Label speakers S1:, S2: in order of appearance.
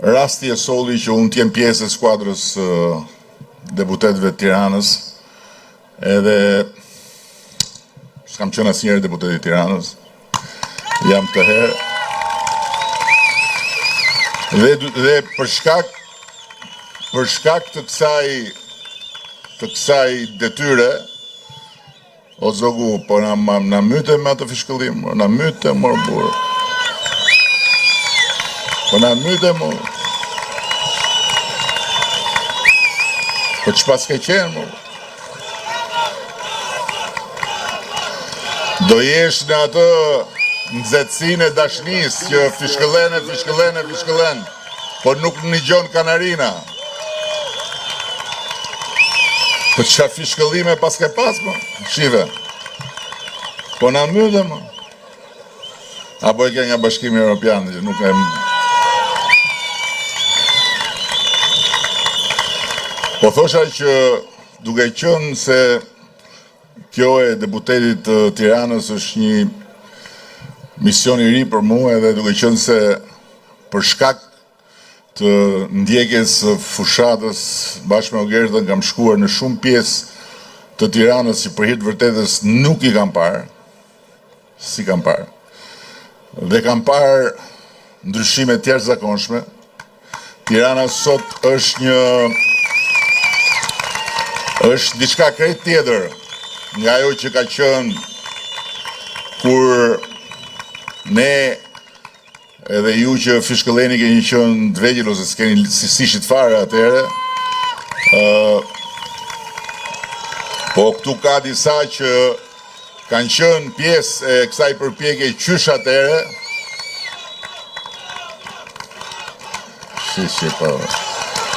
S1: rasti e solli që unë t'jem pjesë e skuadrës deputetëve të Tiranës, edhe s'kam qenë asnjëherë deputet i Tiranës, jam të herë, dhe për shkak të kësaj detyre, o zogu, po na myte me atë fishkëllim, na myte morë burë. Po na myte morë. Po që pas ke qenë morë. Do jesh në atë nxehtësinë e dashnisë që fishkëllen, po nuk në gjon Kanarina. Po qa fishkëllime pas ke pas, mo? Shive. Po na myte, mo? Apo e ke nga Bashkimi Evropian, që nuk e... Po thosha që duke qenë se kjo e deputetit të Tiranës është një mision i ri për mua, edhe duke qenë se për shkak të ndjekjes fushatës bashkë me Ogertën kam shkuar në shumë pjesë të Tiranës që për hir të vërtetës nuk i kam parë, si kam parë. Dhe kam parë ndryshime të jashtëzakonshme. Tirana sot është diçka krejt tjetër nga ajo që ka qenë kur ne edhe ju që fishkëlleni keni qenë të vegjël ose s'keni sishit fare atëherë. Po këtu ka disa që kanë qenë pjesë e kësaj përpjekje qysh atëherë. Po.